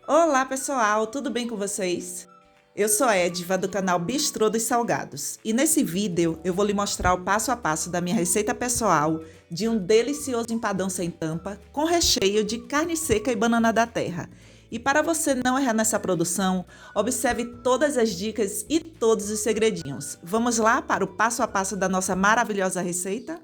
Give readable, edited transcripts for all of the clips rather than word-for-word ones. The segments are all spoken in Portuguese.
Olá, pessoal, tudo bem com vocês? Eu sou a Ediva do canal Bistrô dos Salgados e nesse vídeo eu vou lhe mostrar o passo a passo da minha receita pessoal de um delicioso empadão sem tampa com recheio de carne seca e banana da terra. E para você não errar nessa produção, observe todas as dicas e todos os segredinhos. Vamos lá para o passo a passo da nossa maravilhosa receita?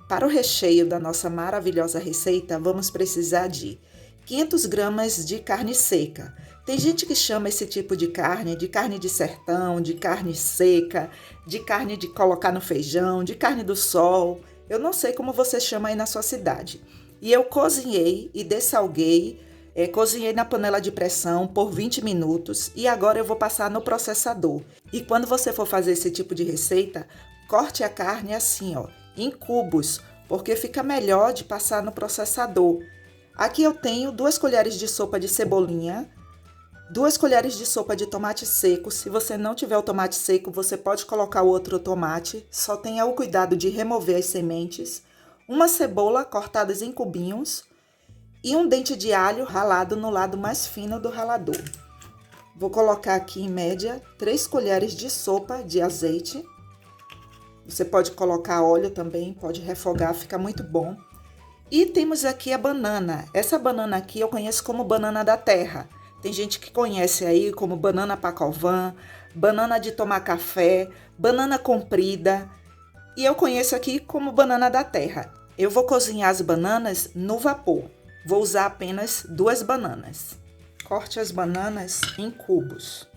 Para o recheio da nossa maravilhosa receita, vamos precisar de 500 gramas de carne seca. Tem gente que chama esse tipo de carne de sertão, de carne seca, de carne de colocar no feijão, de carne do sol. Eu não sei como você chama aí na sua cidade. E eu cozinhei e dessalguei, cozinhei na panela de pressão por 20 minutos e agora eu vou passar no processador. E quando você for fazer esse tipo de receita, corte a carne assim, ó, em cubos, porque fica melhor de passar no processador. Aqui eu tenho 2 colheres de sopa de cebolinha, 2 colheres de sopa de tomate seco. Se você não tiver o tomate seco, você pode colocar o outro tomate, só tenha o cuidado de remover as sementes, uma cebola cortadas em cubinhos e um dente de alho ralado no lado mais fino do ralador. Vou colocar aqui em média 3 colheres de sopa de azeite. Você pode colocar óleo também, pode refogar, fica muito bom. E temos aqui a banana. Essa banana aqui eu conheço como banana da terra. Tem gente que conhece aí como banana pacovã, banana de tomar café, banana comprida. E eu conheço aqui como banana da terra. Eu vou cozinhar as bananas no vapor. Vou usar apenas 2 bananas. Corte as bananas em cubos.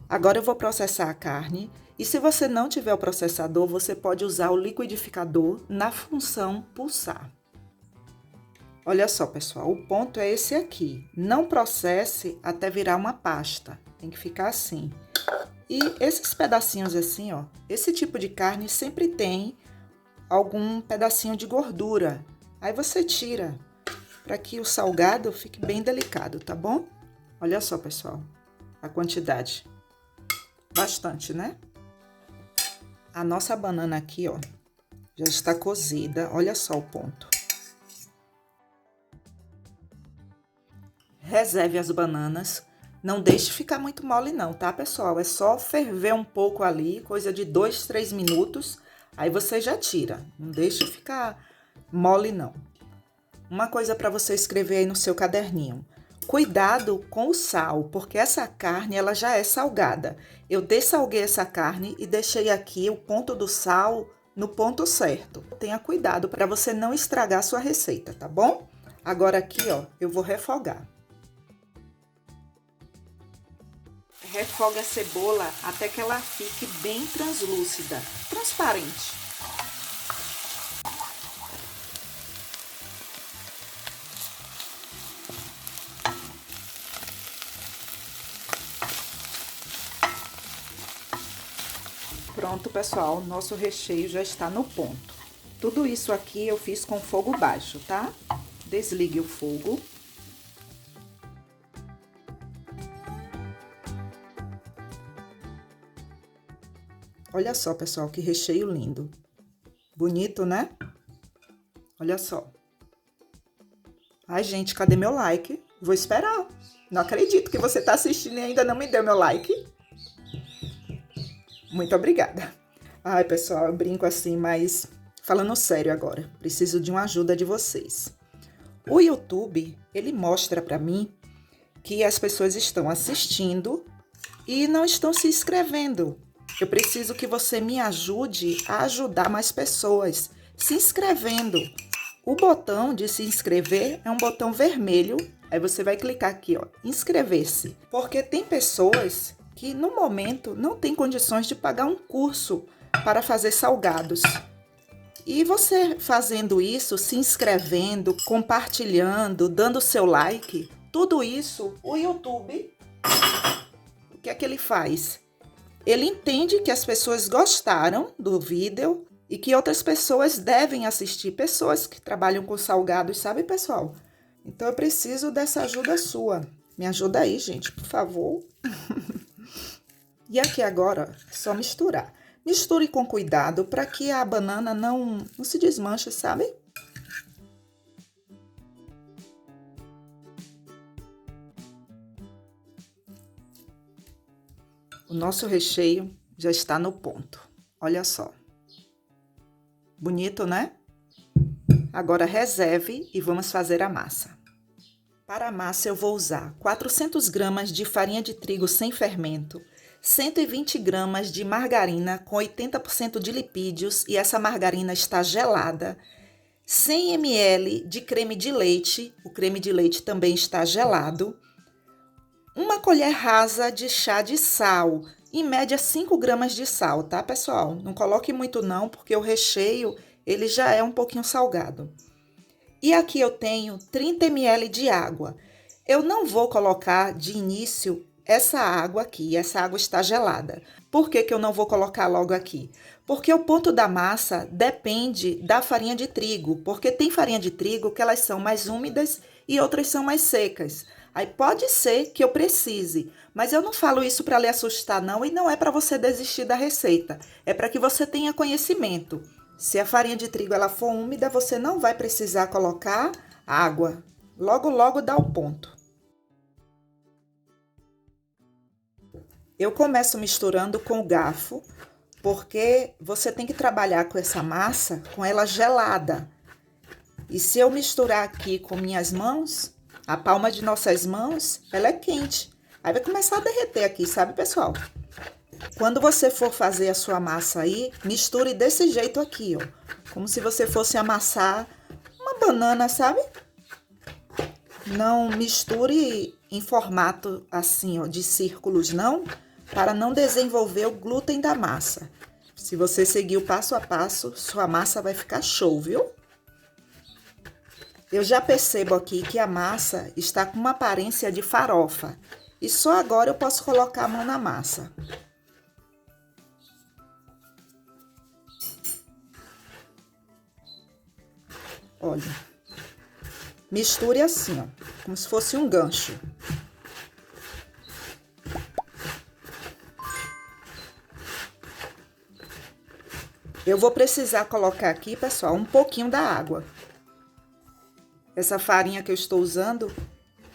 Agora eu vou processar a carne e se você não tiver o processador, você pode usar o liquidificador na função pulsar. Olha só, pessoal, o ponto é esse aqui. Não processe até virar uma pasta. Tem que ficar assim. E esses pedacinhos assim, ó, esse tipo de carne sempre tem algum pedacinho de gordura. Aí você tira para que o salgado fique bem delicado, tá bom? Olha só, pessoal, a quantidade. Bastante, né? A nossa banana aqui, ó, já está cozida. Olha só o ponto. Reserve as bananas. Não deixe ficar muito mole não, tá, pessoal? É só ferver um pouco ali, coisa de 2, 3 minutos. Aí você já tira. Não deixe ficar mole não. Uma coisa para você escrever aí no seu caderninho. Cuidado com o sal, porque essa carne ela já é salgada. Eu dessalguei essa carne e deixei aqui o ponto do sal no ponto certo. Tenha cuidado para você não estragar a sua receita, tá bom? Agora aqui, ó, eu vou refogar. Refoga a cebola até que ela fique bem translúcida, transparente. Pronto, pessoal, nosso recheio já está no ponto. Tudo isso aqui eu fiz com fogo baixo, tá? Desligue o fogo. Olha só, pessoal, que recheio lindo. Bonito, né? Olha só. Ai, gente, cadê meu like? Vou esperar. Não acredito que você está assistindo e ainda não me deu meu like. Muito obrigada. Ai, pessoal, eu brinco assim, mas falando sério agora, preciso de uma ajuda de vocês. O YouTube, ele mostra para mim que as pessoas estão assistindo e não estão se inscrevendo. Eu preciso que você me ajude a ajudar mais pessoas se inscrevendo. O botão de se inscrever é um botão vermelho. Aí você vai clicar aqui, ó, inscrever-se. Porque tem pessoas que no momento não têm condições de pagar um curso para fazer salgados. E você fazendo isso, se inscrevendo, compartilhando, dando seu like, tudo isso, o YouTube, o que é que ele faz? Ele entende que as pessoas gostaram do vídeo e que outras pessoas devem assistir. Pessoas que trabalham com salgados, sabe, pessoal? Então, eu preciso dessa ajuda sua. Me ajuda aí, gente, por favor. E aqui agora, é só misturar. Misture com cuidado para que a banana não se desmanche, sabe? O nosso recheio já está no ponto. Olha só. Bonito, né? Agora reserve e vamos fazer a massa. Para a massa eu vou usar 400 gramas de farinha de trigo sem fermento, 120 gramas de margarina com 80% de lipídios e essa margarina está gelada, 100 ml de creme de leite, o creme de leite também está gelado, uma colher rasa de chá de sal, em média 5 gramas de sal, tá, pessoal? Não coloque muito não, porque o recheio ele já é um pouquinho salgado. E aqui eu tenho 30 ml de água. Eu não vou colocar de início essa água aqui, essa água está gelada. Por que que eu não vou colocar logo aqui? Porque o ponto da massa depende da farinha de trigo, porque tem farinha de trigo que elas são mais úmidas e outras são mais secas. Aí pode ser que eu precise, mas eu não falo isso para lhe assustar não, e não é para você desistir da receita, é para que você tenha conhecimento. Se a farinha de trigo ela for úmida, você não vai precisar colocar água. Logo, logo dá o ponto. Eu começo misturando com o garfo, porque você tem que trabalhar com essa massa, com ela gelada. E se eu misturar aqui com minhas mãos, a palma de nossas mãos, ela é quente. Aí vai começar a derreter aqui, sabe, pessoal? Quando você for fazer a sua massa aí, misture desse jeito aqui, ó. Como se você fosse amassar uma banana, sabe? Não misture em formato assim, ó, de círculos, não, para não desenvolver o glúten da massa. Se você seguir o passo a passo, sua massa vai ficar show, viu? Eu já percebo aqui que a massa está com uma aparência de farofa. E só agora eu posso colocar a mão na massa. Olha, misture assim, ó, como se fosse um gancho. Eu vou precisar colocar aqui, pessoal, um pouquinho da água. Essa farinha que eu estou usando,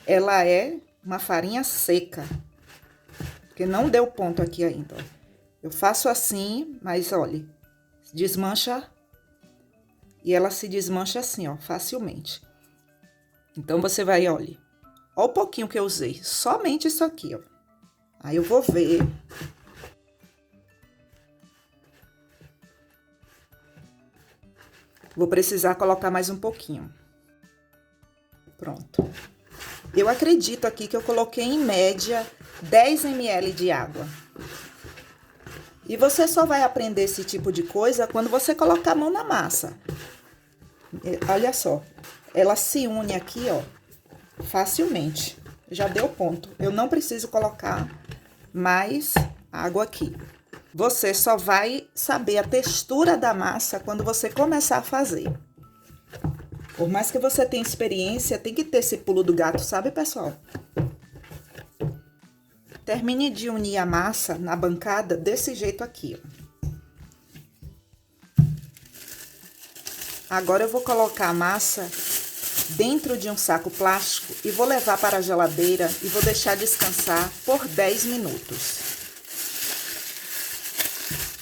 ela é uma farinha seca, porque não deu ponto aqui ainda. Eu faço assim, mas olha, desmancha. E ela se desmancha assim, ó, facilmente. Então, você vai, olha o pouquinho que eu usei, somente isso aqui, ó. Aí eu vou ver. Vou precisar colocar mais um pouquinho. Pronto. Eu acredito aqui que eu coloquei em média 10 ml de água. E você só vai aprender esse tipo de coisa quando você colocar a mão na massa. Olha só, ela se une aqui, ó, facilmente. Já deu ponto. Eu não preciso colocar mais água aqui. Você só vai saber a textura da massa quando você começar a fazer. Por mais que você tenha experiência, tem que ter esse pulo do gato, sabe, pessoal? Termine de unir a massa na bancada desse jeito aqui, ó. Agora eu vou colocar a massa dentro de um saco plástico e vou levar para a geladeira e vou deixar descansar por 10 minutos.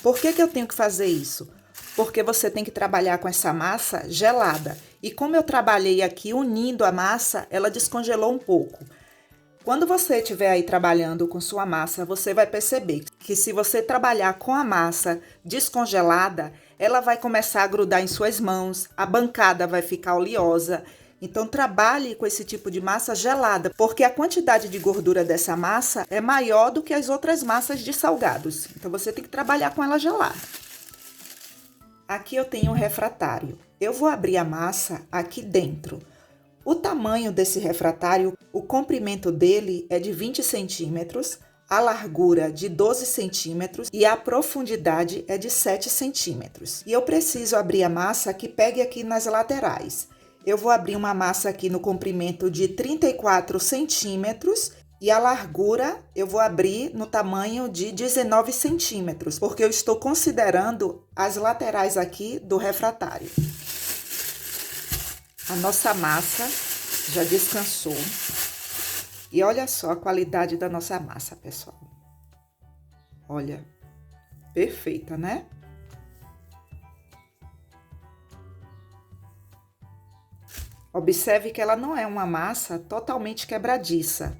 Por que que eu tenho que fazer isso? Porque você tem que trabalhar com essa massa gelada. E como eu trabalhei aqui unindo a massa, ela descongelou um pouco. Quando você estiver aí trabalhando com sua massa, você vai perceber que se você trabalhar com a massa descongelada, ela vai começar a grudar em suas mãos, a bancada vai ficar oleosa. Então, trabalhe com esse tipo de massa gelada, porque a quantidade de gordura dessa massa é maior do que as outras massas de salgados. Então, você tem que trabalhar com ela gelada. Aqui eu tenho um refratário. Eu vou abrir a massa aqui dentro. O tamanho desse refratário, o comprimento dele é de 20 centímetros, a largura de 12 centímetros e a profundidade é de 7 centímetros. E eu preciso abrir a massa que pegue aqui nas laterais. Eu vou abrir uma massa aqui no comprimento de 34 centímetros e a largura eu vou abrir no tamanho de 19 centímetros, porque eu estou considerando as laterais aqui do refratário. A nossa massa já descansou. E olha só a qualidade da nossa massa, pessoal. Olha, perfeita, né? Observe que ela não é uma massa totalmente quebradiça.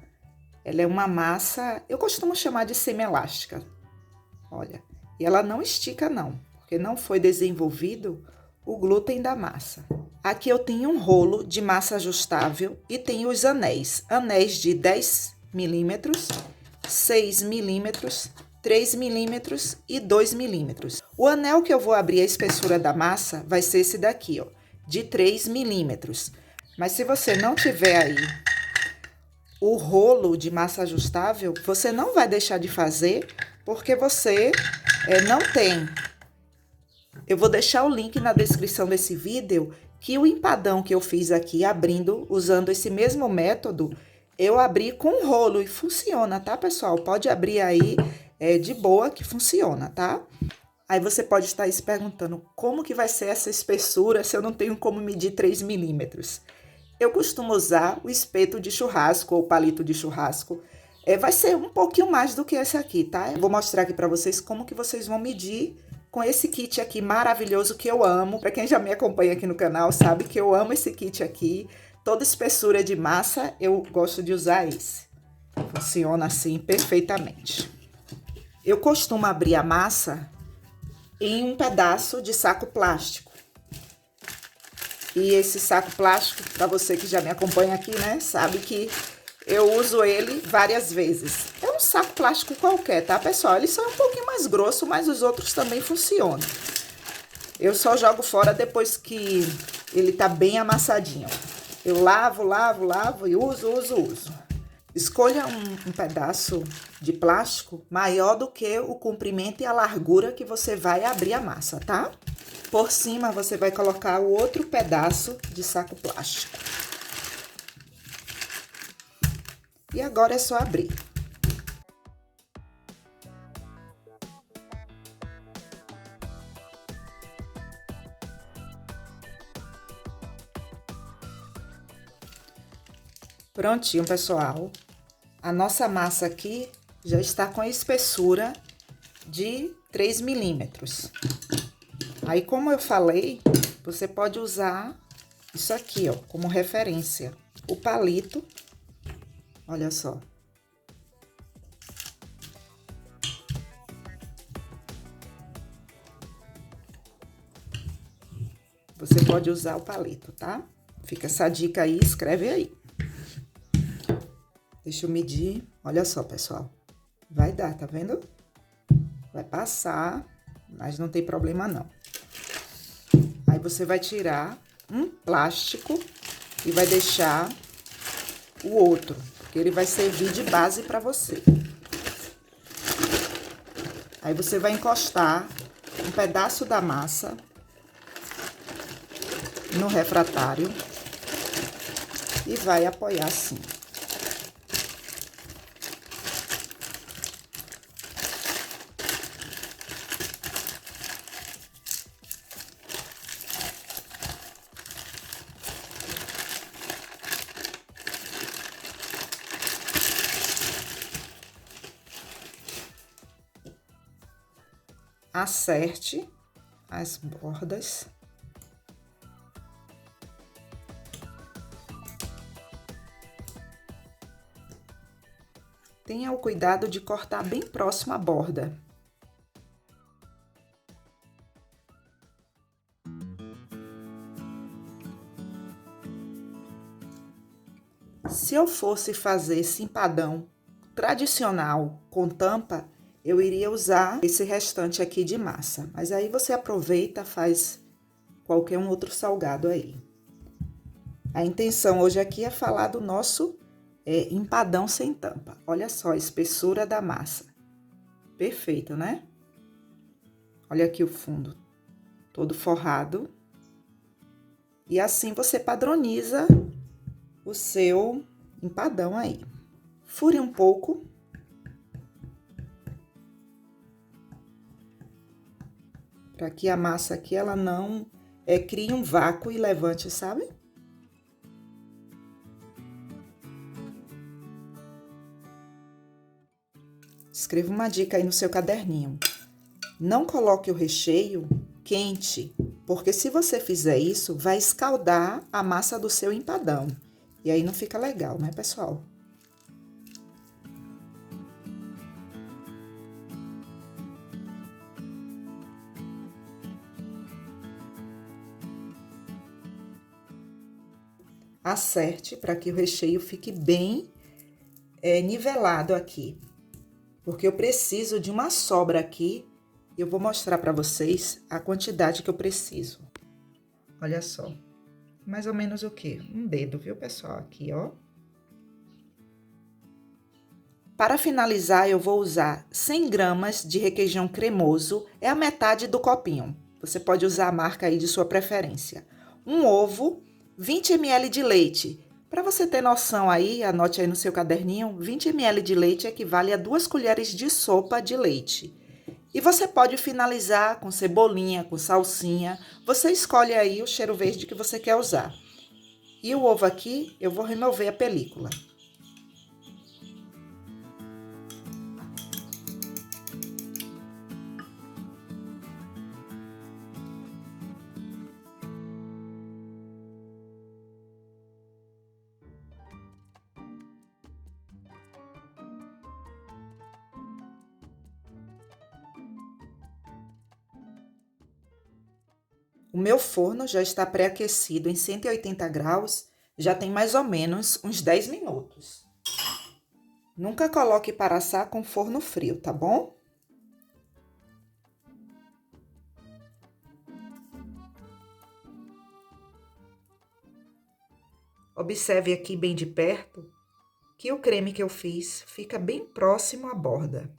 Ela é uma massa, eu costumo chamar de semi-elástica. Olha, e ela não estica não, porque não foi desenvolvido o glúten da massa. Aqui eu tenho um rolo de massa ajustável e tenho os anéis. Anéis de 10 milímetros, 6 milímetros, 3 milímetros e 2 milímetros. O anel que eu vou abrir a espessura da massa vai ser esse daqui, ó, de 3 milímetros. Mas se você não tiver aí o rolo de massa ajustável, você não vai deixar de fazer, porque você não tem. Eu vou deixar o link na descrição desse vídeo, que o empadão que eu fiz aqui, abrindo, usando esse mesmo método, eu abri com rolo e funciona, tá, pessoal? Pode abrir aí de boa que funciona, tá? Aí você pode estar se perguntando, como que vai ser essa espessura se eu não tenho como medir 3 milímetros? Eu costumo usar o espeto de churrasco ou palito de churrasco. Vai ser um pouquinho mais do que esse aqui, tá? Eu vou mostrar aqui pra vocês como que vocês vão medir com esse kit aqui maravilhoso que eu amo. Pra quem já me acompanha aqui no canal sabe que eu amo esse kit aqui. Toda espessura de massa eu gosto de usar esse. Funciona assim perfeitamente. Eu costumo abrir a massa em um pedaço de saco plástico. E esse saco plástico, para você que já me acompanha aqui, né, sabe que eu uso ele várias vezes. É um saco plástico qualquer, tá, pessoal? Ele só é um pouquinho mais grosso, mas os outros também funcionam. Eu só jogo fora depois que ele tá bem amassadinho. Eu lavo e uso. Escolha um pedaço de plástico maior do que o comprimento e a largura que você vai abrir a massa, tá? Por cima, você vai colocar o outro pedaço de saco plástico. E agora é só abrir. Prontinho, pessoal. A nossa massa aqui já está com a espessura de 3 milímetros. Aí, como eu falei, você pode usar isso aqui, ó, como referência. O palito, olha só. Você pode usar o palito, tá? Fica essa dica aí, escreve aí. Deixa eu medir. Olha só, pessoal. Vai dar, tá vendo? Vai passar, mas não tem problema não. Aí você vai tirar um plástico e vai deixar o outro, porque ele vai servir de base para você. Aí você vai encostar um pedaço da massa no refratário e vai apoiar assim. Acerte as bordas. Tenha o cuidado de cortar bem próximo à borda. Se eu fosse fazer esse empadão tradicional com tampa, eu iria usar esse restante aqui de massa. Mas aí você aproveita, faz qualquer um outro salgado aí. A intenção hoje aqui é falar do nosso empadão sem tampa. Olha só a espessura da massa. Perfeito, né? Olha aqui o fundo, todo forrado. E assim você padroniza o seu empadão aí. Fure um pouco. Para que a massa aqui, ela não crie um vácuo e levante, sabe? Escreva uma dica aí no seu caderninho. Não coloque o recheio quente, porque se você fizer isso, vai escaldar a massa do seu empadão. E aí não fica legal, né, pessoal? Acerte para que o recheio fique bem nivelado aqui. Porque eu preciso de uma sobra aqui. E eu vou mostrar para vocês a quantidade que eu preciso. Olha só. Mais ou menos o quê? Um dedo, viu, pessoal? Aqui, ó. Para finalizar, eu vou usar 100 gramas de requeijão cremoso. É a metade do copinho. Você pode usar a marca aí de sua preferência. Um ovo, 20 ml de leite. Para você ter noção aí, anote aí no seu caderninho, 20 ml de leite equivale a 2 colheres de sopa de leite. E você pode finalizar com cebolinha, com salsinha. Você escolhe aí o cheiro verde que você quer usar. E o ovo aqui, eu vou remover a película. O meu forno já está pré-aquecido em 180 graus, já tem mais ou menos uns 10 minutos. Nunca coloque para assar com forno frio, tá bom? Observe aqui bem de perto que o creme que eu fiz fica bem próximo à borda.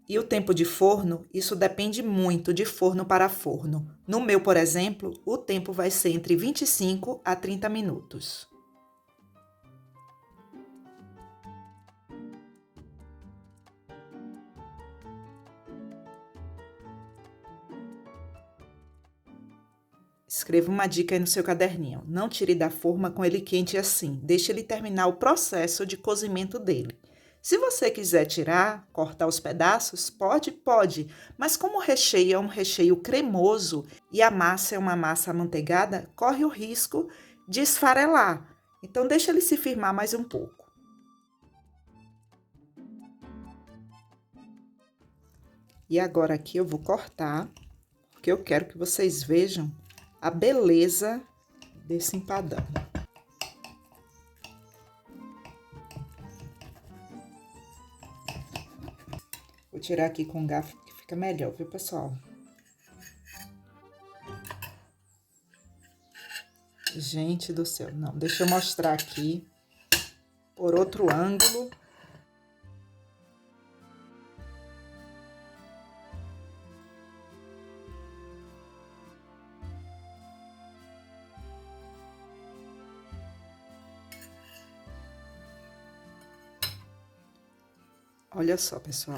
E o tempo de forno, isso depende muito de forno para forno. No meu, por exemplo, o tempo vai ser entre 25 a 30 minutos. Escreva uma dica aí no seu caderninho. Não tire da forma com ele quente assim. Deixe ele terminar o processo de cozimento dele. Se você quiser tirar, cortar os pedaços, pode. Mas como o recheio é um recheio cremoso e a massa é uma massa amanteigada, corre o risco de esfarelar. Então, deixa ele se firmar mais um pouco. E agora aqui eu vou cortar, porque eu quero que vocês vejam a beleza desse empadão. Vou tirar aqui com o garfo que fica melhor, viu, pessoal? Gente do céu, não, deixa eu mostrar aqui por outro ângulo. Olha só, pessoal.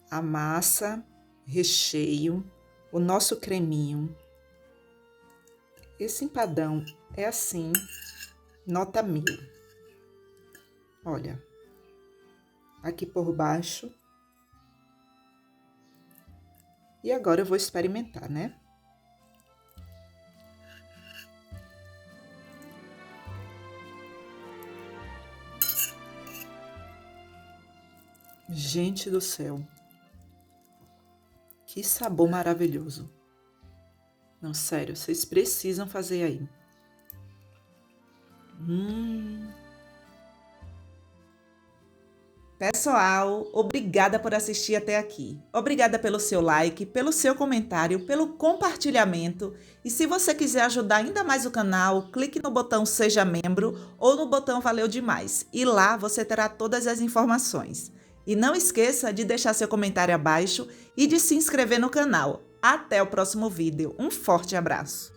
A massa, recheio, o nosso creminho. Esse empadão é assim, nota 1000. Olha, aqui por baixo. E agora eu vou experimentar, né? Gente do céu. Que sabor maravilhoso. Não, sério, vocês precisam fazer aí. Pessoal, obrigada por assistir até aqui. Obrigada pelo seu like, pelo seu comentário, pelo compartilhamento. E se você quiser ajudar ainda mais o canal, clique no botão Seja Membro ou no botão Valeu Demais. E lá você terá todas as informações. E não esqueça de deixar seu comentário abaixo e de se inscrever no canal. Até o próximo vídeo. Um forte abraço!